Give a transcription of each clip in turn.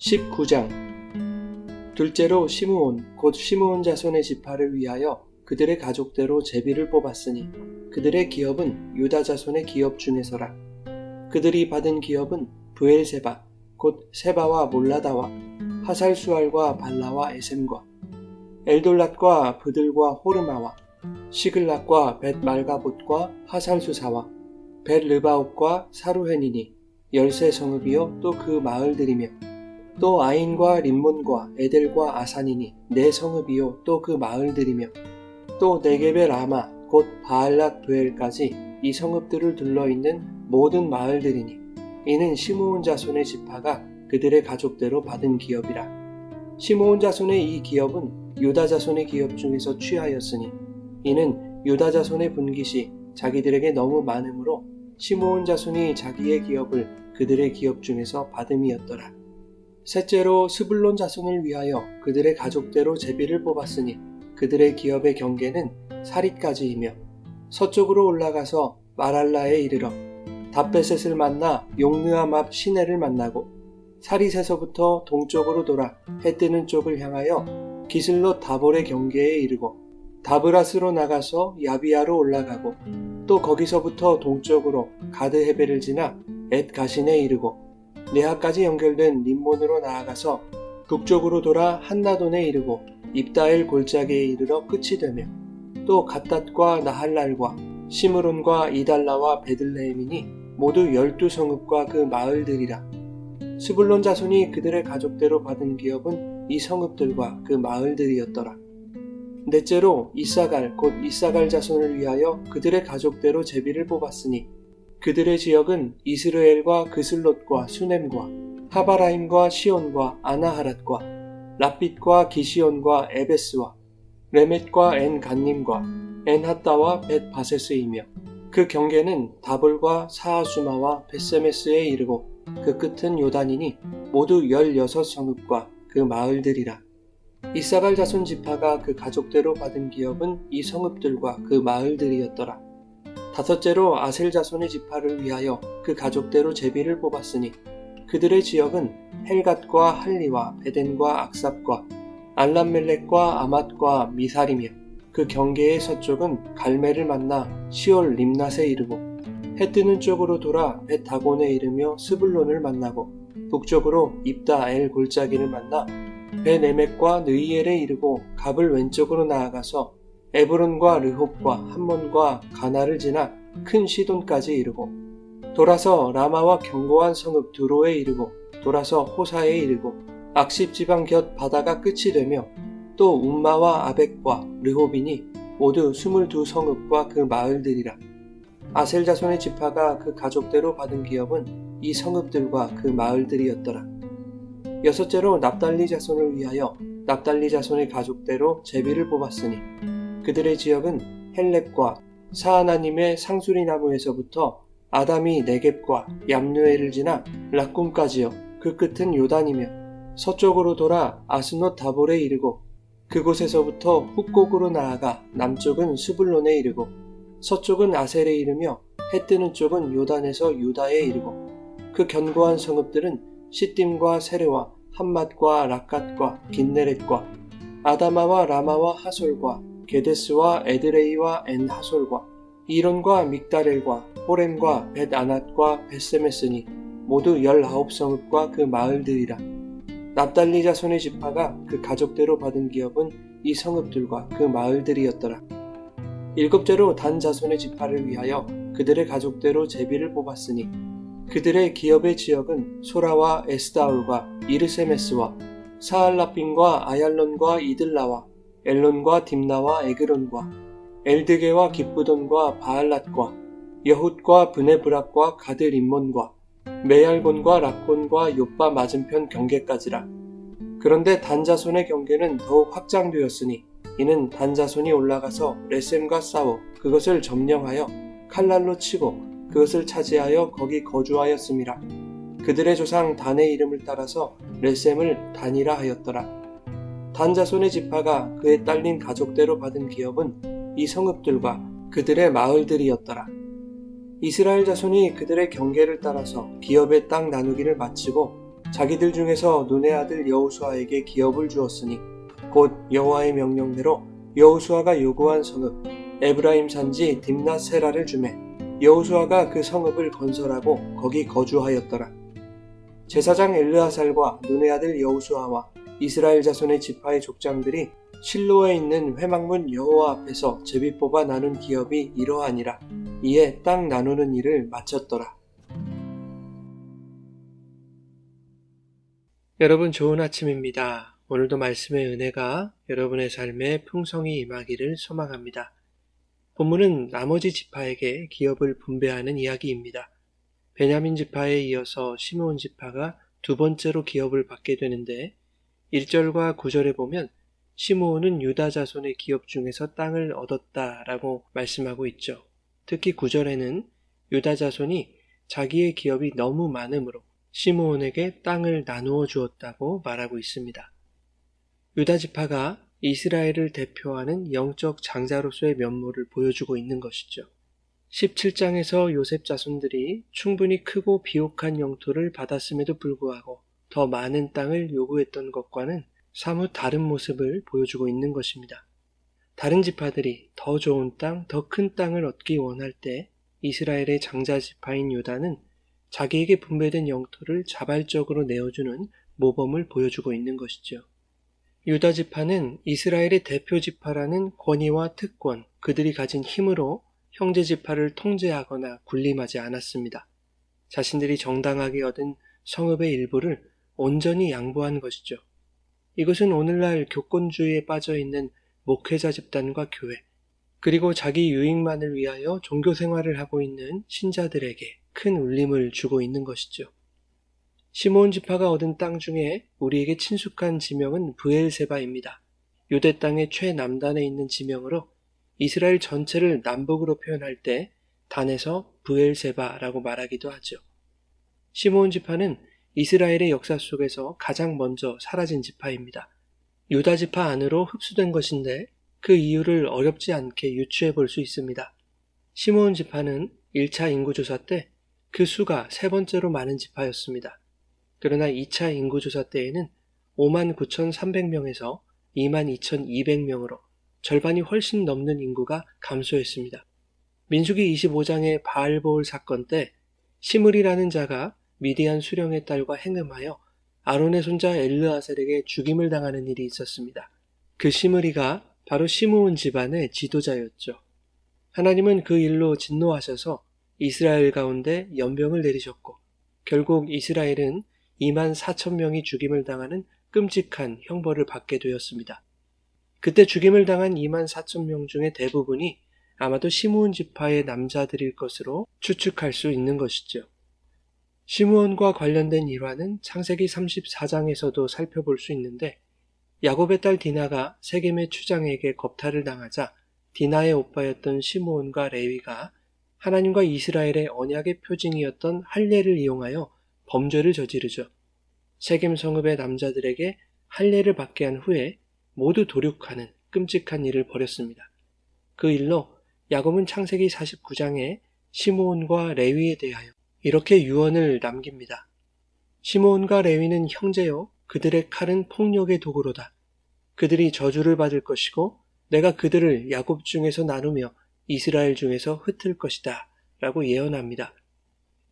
19장. 둘째로 시므온 곧 시므온 자손의 지파를 위하여 그들의 가족대로 제비를 뽑았으니 그들의 기업은 유다 자손의 기업 중에서라. 그들이 받은 기업은 브엘세바 곧 세바와 몰라다와 하살수알과 발라와 에셈과 엘돌랏과 브들과 호르마와 시글락과 벳말가봇과 하살수사와 벳르바옥과 사루헨이니 13성읍이요 또 그 마을들이며 또 아인과 림몬과 에델과 아산이니 4성읍이요 또 그 마을들이며 또 네겝의 라마 곧 바알랏 브엘까지 이 성읍들을 둘러있는 모든 마을들이니 이는 시므온 자손의 지파가 그들의 가족대로 받은 기업이라. 시므온 자손의 이 기업은 유다 자손의 기업 중에서 취하였으니 이는 유다 자손의 분깃이 자기들에게 너무 많으므로 시므온 자손이 자기의 기업을 그들의 기업 중에서 받음이었더라. 셋째로 스불론 자손을 위하여 그들의 가족대로 제비를 뽑았으니 그들의 기업의 경계는 사릿까지이며 서쪽으로 올라가서 마랄라에 이르러 답베셋을 만나 용느암 앞 시내를 만나고 사릿에서부터 동쪽으로 돌아 해 뜨는 쪽을 향하여 기슬롯 다볼의 경계에 이르고 다브라스로 나가서 야비아로 올라가고 또 거기서부터 동쪽으로 가드 헤벨을 지나 엣 가신에 이르고 네하까지 연결된 림몬으로 나아가서 북쪽으로 돌아 한나돈에 이르고 입다엘 골짜기에 이르러 끝이 되며 또 갓닷과 나할랄과 시므론과 이달라와 베들레헴이니 모두 12성읍과 그 마을들이라. 스불론 자손이 그들의 가족대로 받은 기업은 이 성읍들과 그 마을들이었더라. 넷째로 이사갈 곧 이사갈 자손을 위하여 그들의 가족대로 제비를 뽑았으니 그들의 지역은 이스르엘과 그슬롯과 수넴과 하바라임과 시온과 아나하랏과 랍빗과 기시온과 에베스와 레멧과 엔간님과 엔핫다와 벳바세스이며 그 경계는 다볼과 사하수마와 벳세메스에 이르고 그 끝은 요단이니 모두 16성읍과 그 마을들이라. 이사갈 자손 지파가 그 가족대로 받은 기업은 이 성읍들과 그 마을들이었더라. 다섯째로 아셀 자손의 지파를 위하여 그 가족대로 제비를 뽑았으니 그들의 지역은 헬갓과 할리와 베덴과 악삽과 알람멜렉과 아맛과 미살이며 그 경계의 서쪽은 갈멜을 만나 시올 림낫에 이르고 해 뜨는 쪽으로 돌아 벳다곤에 이르며 스불론을 만나고 북쪽으로 입다엘 골짜기를 만나 벳에멕과 느이엘에 이르고 갑을 왼쪽으로 나아가서 에브론과 르홉과 함몬과 가나를 지나 큰 시돈까지 이르고 돌아서 라마와 견고한 성읍 두로에 이르고 돌아서 호사에 이르고 악십 지방 곁 바다가 끝이 되며 또 움마와 아벡과 르홉이니 모두 22성읍과 그 마을들이라. 아셀 자손의 지파가 그 가족대로 받은 기업은 이 성읍들과 그 마을들이었더라. 여섯째로 납달리 자손을 위하여 납달리 자손의 가족대로 제비를 뽑았으니 그들의 지역은 헬렙과 사하나님의 상수리 나무에서부터 아담이 네겝과 얌누엘을 지나 락꿈까지요 그 끝은 요단이며 서쪽으로 돌아 아스노 다볼에 이르고 그곳에서부터 훅곡으로 나아가 남쪽은 스불론에 이르고 서쪽은 아셀에 이르며 해 뜨는 쪽은 요단에서 유다에 이르고 그 견고한 성읍들은 시딤과 세르와 함맛과 락갓과 긴네렛과 아다마와 라마와 하솔과 게데스와 에드레이와 엔하솔과 이론과 믹다렐과 호렘과 벳아낫과 벳세메스니 모두 19성읍과 그 마을들이라. 납달리 자손의 지파가 그 가족대로 받은 기업은 이 성읍들과 그 마을들이었더라. 일곱째로 단 자손의 지파를 위하여 그들의 가족대로 제비를 뽑았으니 그들의 기업의 지역은 소라와 에스다올과 이르세메스와 사알라핀과 아얄론과 이들라와 엘론과 딥나와 에그론과 엘드게와 기쁘돈과 바알랏과 여훗과 브네브락과 가드 림몬과 메얄곤과 락곤과 요빠 맞은편 경계까지라. 그런데 단자손의 경계는 더욱 확장되었으니 이는 단자손이 올라가서 레셈과 싸워 그것을 점령하여 칼날로 치고 그것을 차지하여 거기 거주하였음이라. 그들의 조상 단의 이름을 따라서 레셈을 단이라 하였더라. 단 자손의 지파가 그의 딸린 가족대로 받은 기업은 이 성읍들과 그들의 마을들이었더라. 이스라엘 자손이 그들의 경계를 따라서 기업의 땅 나누기를 마치고 자기들 중에서 눈의 아들 여호수아에게 기업을 주었으니 곧 여호와의 명령대로 여호수아가 요구한 성읍 에브라임 산지 딥낫세라를 주매 여호수아가 그 성읍을 건설하고 거기 거주하였더라. 제사장 엘르아살과 눈의 아들 여호수아와 이스라엘 자손의 지파의 족장들이 실로에 있는 회막문 여호와 앞에서 제비 뽑아 나눈 기업이 이러하니라. 이에 땅 나누는 일을 마쳤더라. 여러분 좋은 아침입니다. 오늘도 말씀의 은혜가 여러분의 삶에 풍성히 임하기를 소망합니다. 본문은 나머지 지파에게 기업을 분배하는 이야기입니다. 베냐민 지파에 이어서 시므온 지파가 두 번째로 기업을 받게 되는데 1절과 9절에 보면 시므온은 유다 자손의 기업 중에서 땅을 얻었다라고 말씀하고 있죠. 특히 9절에는 유다 자손이 자기의 기업이 너무 많으므로 시므온에게 땅을 나누어 주었다고 말하고 있습니다. 유다 지파가 이스라엘을 대표하는 영적 장자로서의 면모를 보여주고 있는 것이죠. 17장에서 요셉 자손들이 충분히 크고 비옥한 영토를 받았음에도 불구하고 더 많은 땅을 요구했던 것과는 사뭇 다른 모습을 보여주고 있는 것입니다. 다른 지파들이 더 좋은 땅, 더 큰 땅을 얻기 원할 때 이스라엘의 장자 지파인 유다는 자기에게 분배된 영토를 자발적으로 내어주는 모범을 보여주고 있는 것이죠. 유다 지파는 이스라엘의 대표 지파라는 권위와 특권, 그들이 가진 힘으로 형제 지파를 통제하거나 군림하지 않았습니다. 자신들이 정당하게 얻은 성읍의 일부를 온전히 양보한 것이죠. 이것은 오늘날 교권주의에 빠져있는 목회자 집단과 교회, 그리고 자기 유익만을 위하여 종교 생활을 하고 있는 신자들에게 큰 울림을 주고 있는 것이죠. 시므온 지파가 얻은 땅 중에 우리에게 친숙한 지명은 브엘세바입니다. 유대 땅의 최남단에 있는 지명으로 이스라엘 전체를 남북으로 표현할 때 단에서 브엘세바라고 말하기도 하죠. 시므온 지파는 이스라엘의 역사 속에서 가장 먼저 사라진 지파입니다. 유다 지파 안으로 흡수된 것인데 그 이유를 어렵지 않게 유추해 볼 수 있습니다. 시므온 지파는 1차 인구조사 때 그 수가 세 번째로 많은 지파였습니다. 그러나 2차 인구조사 때에는 59,300명에서 22,200명으로 절반이 훨씬 넘는 인구가 감소했습니다. 민수기 25장의 바알보올 사건 때 시므리라는 자가 미디안 수령의 딸과 행음하여 아론의 손자 엘르아셀에게 죽임을 당하는 일이 있었습니다. 그 시므리가 바로 시므온 집안의 지도자였죠. 하나님은 그 일로 진노하셔서 이스라엘 가운데 연병을 내리셨고 결국 이스라엘은 24,000명이 죽임을 당하는 끔찍한 형벌을 받게 되었습니다. 그때 죽임을 당한 24,000명 중에 대부분이 아마도 시므온 지파의 남자들일 것으로 추측할 수 있는 것이죠. 시므온과 관련된 일화는 창세기 34장에서도 살펴볼 수 있는데 야곱의 딸 디나가 세겜의 추장에게 겁탈을 당하자 디나의 오빠였던 시므온과 레위가 하나님과 이스라엘의 언약의 표징이었던 할례를 이용하여 범죄를 저지르죠. 세겜 성읍의 남자들에게 할례를 받게 한 후에 모두 도륙하는 끔찍한 일을 벌였습니다. 그 일로 야곱은 창세기 49장에 시므온과 레위에 대하여 이렇게 유언을 남깁니다. 시므온과 레위는 형제요, 그들의 칼은 폭력의 도구로다. 그들이 저주를 받을 것이고 내가 그들을 야곱 중에서 나누며 이스라엘 중에서 흩을 것이다 라고 예언합니다.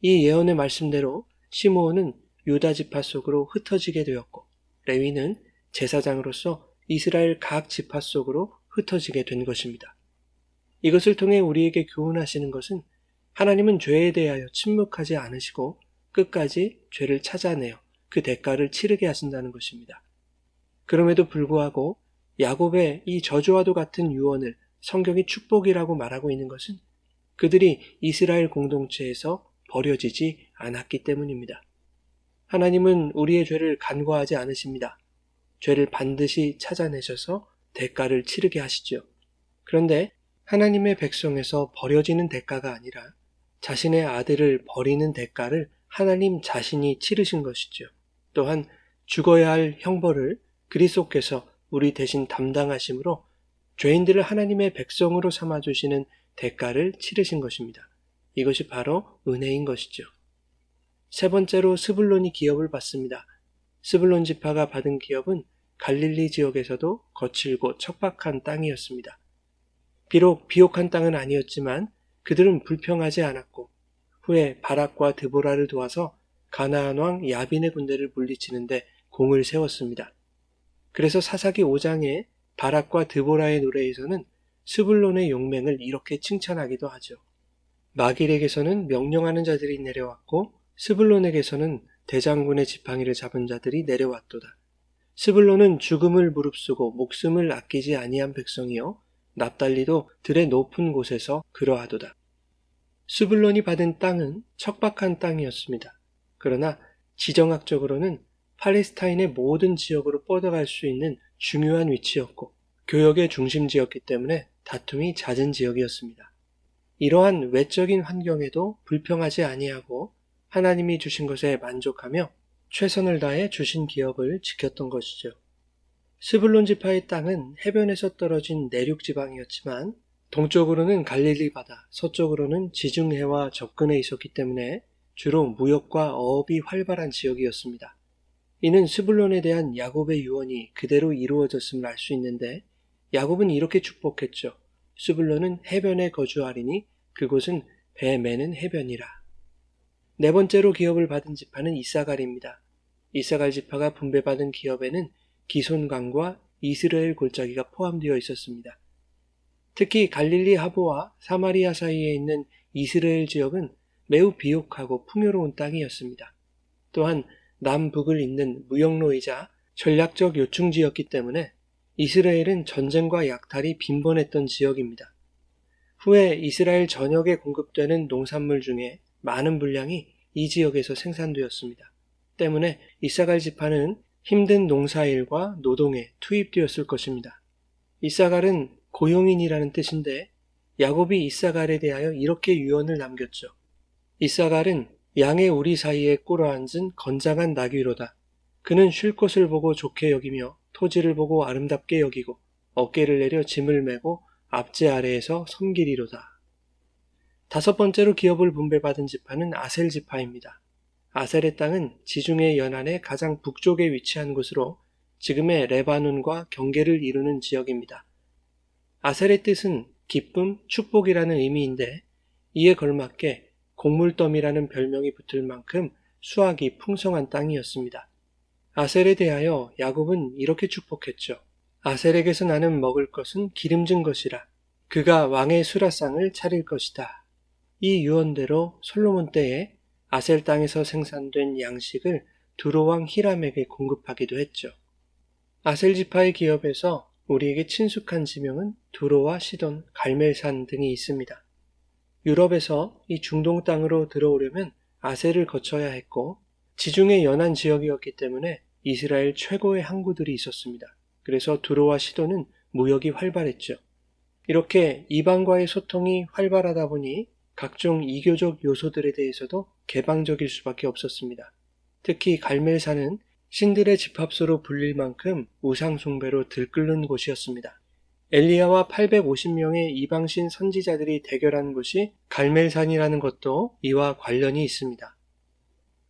이 예언의 말씀대로 시므온은 유다 지파 속으로 흩어지게 되었고 레위는 제사장으로서 이스라엘 각 지파 속으로 흩어지게 된 것입니다. 이것을 통해 우리에게 교훈하시는 것은 하나님은 죄에 대하여 침묵하지 않으시고 끝까지 죄를 찾아내어 그 대가를 치르게 하신다는 것입니다. 그럼에도 불구하고 야곱의 이 저주와도 같은 유언을 성경이 축복이라고 말하고 있는 것은 그들이 이스라엘 공동체에서 버려지지 않았기 때문입니다. 하나님은 우리의 죄를 간과하지 않으십니다. 죄를 반드시 찾아내셔서 대가를 치르게 하시죠. 그런데 하나님의 백성에서 버려지는 대가가 아니라 자신의 아들을 버리는 대가를 하나님 자신이 치르신 것이죠. 또한 죽어야 할 형벌을 그리스도께서 우리 대신 담당하심으로 죄인들을 하나님의 백성으로 삼아주시는 대가를 치르신 것입니다. 이것이 바로 은혜인 것이죠. 세 번째로 스불론이 기업을 받습니다. 스불론 지파가 받은 기업은 갈릴리 지역에서도 거칠고 척박한 땅이었습니다. 비록 비옥한 땅은 아니었지만 그들은 불평하지 않았고 후에 바락과 드보라를 도와서 가나안 왕 야빈의 군대를 물리치는데 공을 세웠습니다. 그래서 사사기 5장의 바락과 드보라의 노래에서는 스불론의 용맹을 이렇게 칭찬하기도 하죠. 마길에게서는 명령하는 자들이 내려왔고 스불론에게서는 대장군의 지팡이를 잡은 자들이 내려왔도다. 스불론은 죽음을 무릅쓰고 목숨을 아끼지 아니한 백성이요 납달리도 들의 높은 곳에서 그러하도다. 스불론이 받은 땅은 척박한 땅이었습니다. 그러나 지정학적으로는 팔레스타인의 모든 지역으로 뻗어갈 수 있는 중요한 위치였고 교역의 중심지였기 때문에 다툼이 잦은 지역이었습니다. 이러한 외적인 환경에도 불평하지 아니하고 하나님이 주신 것에 만족하며 최선을 다해 주신 기업을 지켰던 것이죠. 스불론 지파의 땅은 해변에서 떨어진 내륙 지방이었지만 동쪽으로는 갈릴리 바다, 서쪽으로는 지중해와 접근해 있었기 때문에 주로 무역과 어업이 활발한 지역이었습니다. 이는 스불론에 대한 야곱의 유언이 그대로 이루어졌음을 알 수 있는데 야곱은 이렇게 축복했죠. 스불론은 해변에 거주하리니 그곳은 배 매는 해변이라. 네 번째로 기업을 받은 지파는 이사갈입니다. 이사갈 지파가 분배받은 기업에는 기손강과 이스라엘 골짜기가 포함되어 있었습니다. 특히 갈릴리 하보와 사마리아 사이에 있는 이스라엘 지역은 매우 비옥하고 풍요로운 땅이었습니다. 또한 남북을 잇는 무역로이자 전략적 요충지였기 때문에 이스라엘은 전쟁과 약탈이 빈번했던 지역입니다. 후에 이스라엘 전역에 공급되는 농산물 중에 많은 분량이 이 지역에서 생산되었습니다. 때문에 이사갈 지파는 힘든 농사일과 노동에 투입되었을 것입니다. 이사갈은 고용인이라는 뜻인데 야곱이 이사갈에 대하여 이렇게 유언을 남겼죠. 이사갈은 양의 우리 사이에 꿇어앉은 건장한 나귀로다. 그는 쉴 곳을 보고 좋게 여기며 토지를 보고 아름답게 여기고 어깨를 내려 짐을 메고 앞제 아래에서 섬기리로다. 다섯 번째로 기업을 분배받은 지파는 아셀 지파입니다. 아셀의 땅은 지중해 연안의 가장 북쪽에 위치한 곳으로 지금의 레바논과 경계를 이루는 지역입니다. 아셀의 뜻은 기쁨, 축복이라는 의미인데 이에 걸맞게 곡물더미라는 별명이 붙을 만큼 수확이 풍성한 땅이었습니다. 아셀에 대하여 야곱은 이렇게 축복했죠. 아셀에게서 나는 먹을 것은 기름진 것이라. 그가 왕의 수라상을 차릴 것이다. 이 유언대로 솔로몬 때에 아셀 땅에서 생산된 양식을 두로왕 히람에게 공급하기도 했죠. 아셀 지파의 기업에서 우리에게 친숙한 지명은 두로와 시돈, 갈멜산 등이 있습니다. 유럽에서 이 중동 땅으로 들어오려면 아셀을 거쳐야 했고 지중해 연안 지역이었기 때문에 이스라엘 최고의 항구들이 있었습니다. 그래서 두로와 시돈은 무역이 활발했죠. 이렇게 이방과의 소통이 활발하다 보니 각종 이교적 요소들에 대해서도 개방적일 수밖에 없었습니다. 특히 갈멜산은 신들의 집합소로 불릴 만큼 우상 숭배로 들끓는 곳이었습니다. 엘리야와 850명의 이방신 선지자들이 대결한 곳이 갈멜산이라는 것도 이와 관련이 있습니다.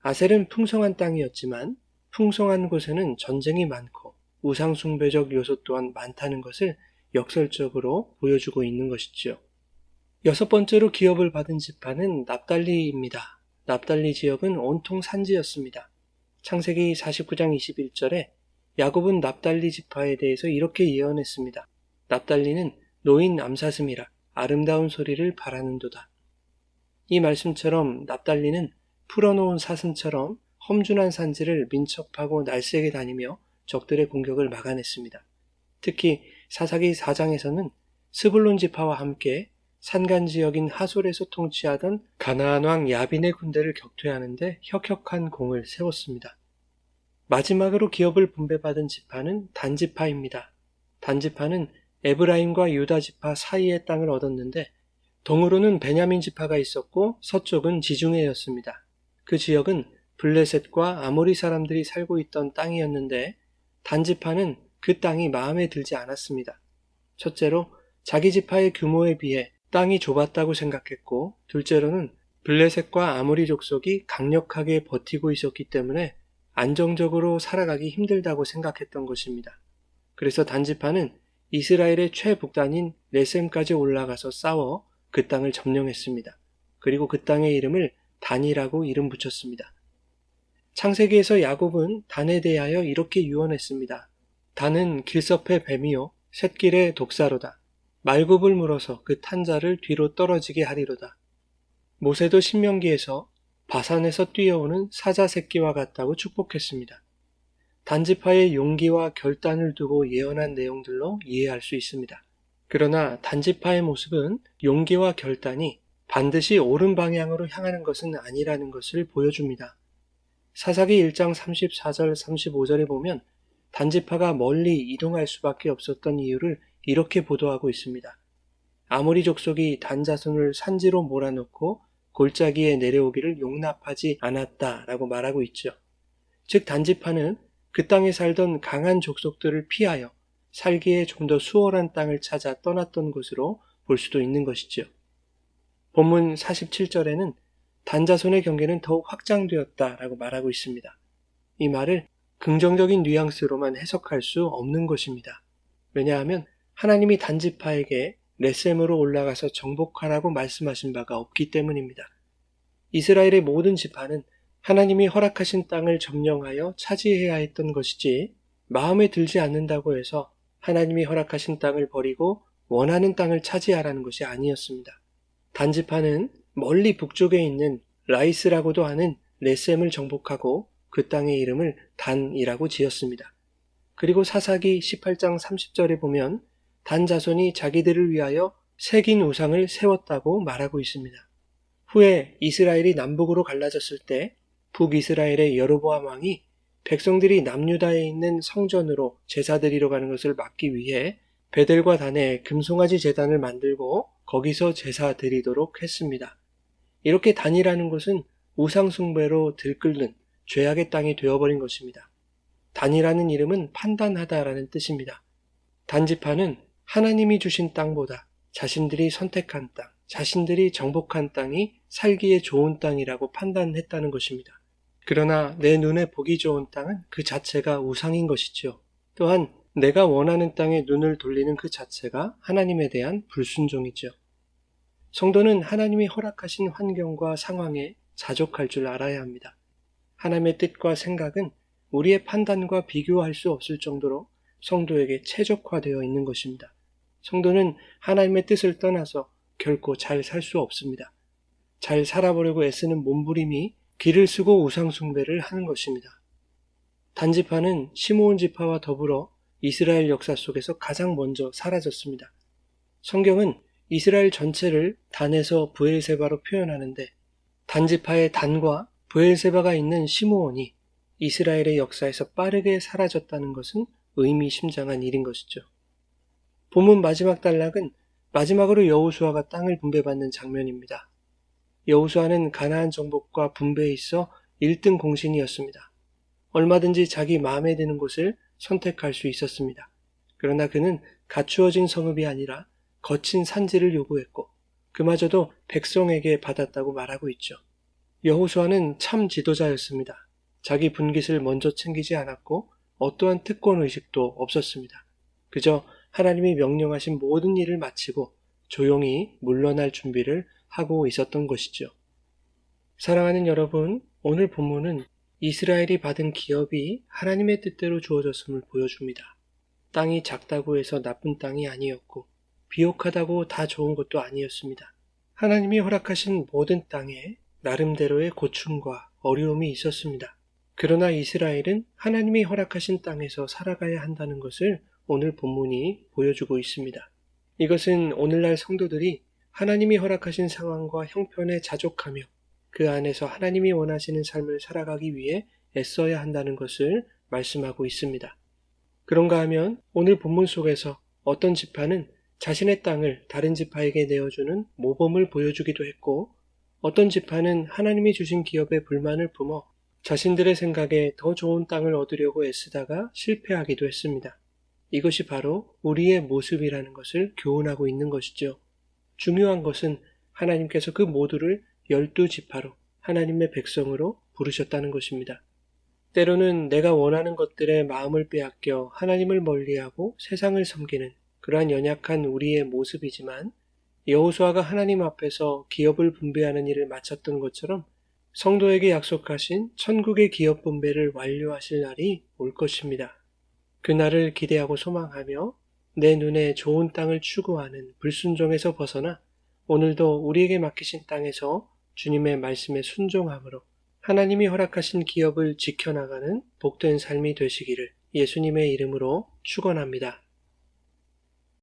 아셀은 풍성한 땅이었지만 풍성한 곳에는 전쟁이 많고 우상 숭배적 요소 또한 많다는 것을 역설적으로 보여주고 있는 것이죠. 여섯 번째로 기업을 받은 지파는 납달리입니다. 납달리 지역은 온통 산지였습니다. 창세기 49장 21절에 야곱은 납달리 지파에 대해서 이렇게 예언했습니다. 납달리는 노인 암사슴이라 아름다운 소리를 바라는도다. 이 말씀처럼 납달리는 풀어놓은 사슴처럼 험준한 산지를 민첩하고 날쌔게 다니며 적들의 공격을 막아냈습니다. 특히 사사기 4장에서는 스불론 지파와 함께 산간 지역인 하솔에서 통치하던 가나안 왕 야빈의 군대를 격퇴하는데 혁혁한 공을 세웠습니다. 마지막으로 기업을 분배받은 지파는 단지파입니다. 단지파는 에브라임과 유다 지파 사이의 땅을 얻었는데 동으로는 베냐민 지파가 있었고 서쪽은 지중해였습니다. 그 지역은 블레셋과 아모리 사람들이 살고 있던 땅이었는데 단지파는 그 땅이 마음에 들지 않았습니다. 첫째로 자기 지파의 규모에 비해 땅이 좁았다고 생각했고 둘째로는 블레셋과 아모리 족속이 강력하게 버티고 있었기 때문에 안정적으로 살아가기 힘들다고 생각했던 것입니다. 그래서 단지파는 이스라엘의 최북단인 레셈까지 올라가서 싸워 그 땅을 점령했습니다. 그리고 그 땅의 이름을 단이라고 이름 붙였습니다. 창세기에서 야곱은 단에 대하여 이렇게 유언했습니다. 단은 길섭의 뱀이요 샛길의 독사로다. 말굽을 물어서 그 탄자를 뒤로 떨어지게 하리로다. 모세도 신명기에서 바산에서 뛰어오는 사자 새끼와 같다고 축복했습니다. 단지파의 용기와 결단을 두고 예언한 내용들로 이해할 수 있습니다. 그러나 단지파의 모습은 용기와 결단이 반드시 옳은 방향으로 향하는 것은 아니라는 것을 보여줍니다. 사사기 1장 34절 35절에 보면 단지파가 멀리 이동할 수밖에 없었던 이유를 이렇게 보도하고 있습니다. 아모리 족속이 단 자손을 산지로 몰아넣고 골짜기에 내려오기를 용납하지 않았다라고 말하고 있죠. 즉 단지파는 그 땅에 살던 강한 족속들을 피하여 살기에 좀 더 수월한 땅을 찾아 떠났던 것으로 볼 수도 있는 것이죠. 본문 47절에는 단자손의 경계는 더욱 확장되었다라고 말하고 있습니다. 이 말을 긍정적인 뉘앙스로만 해석할 수 없는 것입니다. 왜냐하면 하나님이 단지파에게 레셈으로 올라가서 정복하라고 말씀하신 바가 없기 때문입니다. 이스라엘의 모든 지파는 하나님이 허락하신 땅을 점령하여 차지해야 했던 것이지 마음에 들지 않는다고 해서 하나님이 허락하신 땅을 버리고 원하는 땅을 차지하라는 것이 아니었습니다. 단지파는 멀리 북쪽에 있는 라이스라고도 하는 레셈을 정복하고 그 땅의 이름을 단이라고 지었습니다. 그리고 사사기 18장 30절에 보면 단 자손이 자기들을 위하여 새긴 우상을 세웠다고 말하고 있습니다. 후에 이스라엘이 남북으로 갈라졌을 때 북이스라엘의 여로보암 왕이 백성들이 남유다에 있는 성전으로 제사 드리러 가는 것을 막기 위해 베델과 단에 금송아지 제단을 만들고 거기서 제사 드리도록 했습니다. 이렇게 단이라는 곳은 우상 숭배로 들끓는 죄악의 땅이 되어버린 것입니다. 단이라는 이름은 판단하다라는 뜻입니다. 단지파는 하나님이 주신 땅보다 자신들이 선택한 땅, 자신들이 정복한 땅이 살기에 좋은 땅이라고 판단했다는 것입니다. 그러나 내 눈에 보기 좋은 땅은 그 자체가 우상인 것이죠. 또한 내가 원하는 땅에 눈을 돌리는 그 자체가 하나님에 대한 불순종이죠. 성도는 하나님이 허락하신 환경과 상황에 자족할 줄 알아야 합니다. 하나님의 뜻과 생각은 우리의 판단과 비교할 수 없을 정도로 성도에게 최적화되어 있는 것입니다. 성도는 하나님의 뜻을 떠나서 결코 잘 살 수 없습니다. 잘 살아보려고 애쓰는 몸부림이 길을 쓰고 우상 숭배를 하는 것입니다. 단지파는 시므온 지파와 더불어 이스라엘 역사 속에서 가장 먼저 사라졌습니다. 성경은 이스라엘 전체를 단에서 브엘세바로 표현하는데 단지파의 단과 브엘세바가 있는 시므온이 이스라엘의 역사에서 빠르게 사라졌다는 것은 의미심장한 일인 것이죠. 본문 마지막 단락은 마지막으로 여호수아가 땅을 분배받는 장면입니다. 여호수아는 가나안 정복과 분배에 있어 1등 공신이었습니다. 얼마든지 자기 마음에 드는 곳을 선택할 수 있었습니다. 그러나 그는 갖추어진 성읍이 아니라 거친 산지를 요구했고 그마저도 백성에게 받았다고 말하고 있죠. 여호수아는 참 지도자였습니다. 자기 분깃을 먼저 챙기지 않았고 어떠한 특권의식도 없었습니다. 그저 하나님이 명령하신 모든 일을 마치고 조용히 물러날 준비를 하고 있었던 것이죠. 사랑하는 여러분, 오늘 본문은 이스라엘이 받은 기업이 하나님의 뜻대로 주어졌음을 보여줍니다. 땅이 작다고 해서 나쁜 땅이 아니었고 비옥하다고 다 좋은 것도 아니었습니다. 하나님이 허락하신 모든 땅에 나름대로의 고충과 어려움이 있었습니다. 그러나 이스라엘은 하나님이 허락하신 땅에서 살아가야 한다는 것을 오늘 본문이 보여주고 있습니다. 이것은 오늘날 성도들이 하나님이 허락하신 상황과 형편에 자족하며 그 안에서 하나님이 원하시는 삶을 살아가기 위해 애써야 한다는 것을 말씀하고 있습니다. 그런가 하면 오늘 본문 속에서 어떤 지파는 자신의 땅을 다른 지파에게 내어주는 모범을 보여주기도 했고 어떤 지파는 하나님이 주신 기업에 불만을 품어 자신들의 생각에 더 좋은 땅을 얻으려고 애쓰다가 실패하기도 했습니다. 이것이 바로 우리의 모습이라는 것을 교훈하고 있는 것이죠. 중요한 것은 하나님께서 그 모두를 12지파로 하나님의 백성으로 부르셨다는 것입니다. 때로는 내가 원하는 것들에 마음을 빼앗겨 하나님을 멀리하고 세상을 섬기는 그러한 연약한 우리의 모습이지만 여호수아가 하나님 앞에서 기업을 분배하는 일을 마쳤던 것처럼 성도에게 약속하신 천국의 기업 분배를 완료하실 날이 올 것입니다. 그 날을 기대하고 소망하며 내 눈에 좋은 땅을 추구하는 불순종에서 벗어나 오늘도 우리에게 맡기신 땅에서 주님의 말씀에 순종함으로 하나님이 허락하신 기업을 지켜나가는 복된 삶이 되시기를 예수님의 이름으로 축원합니다.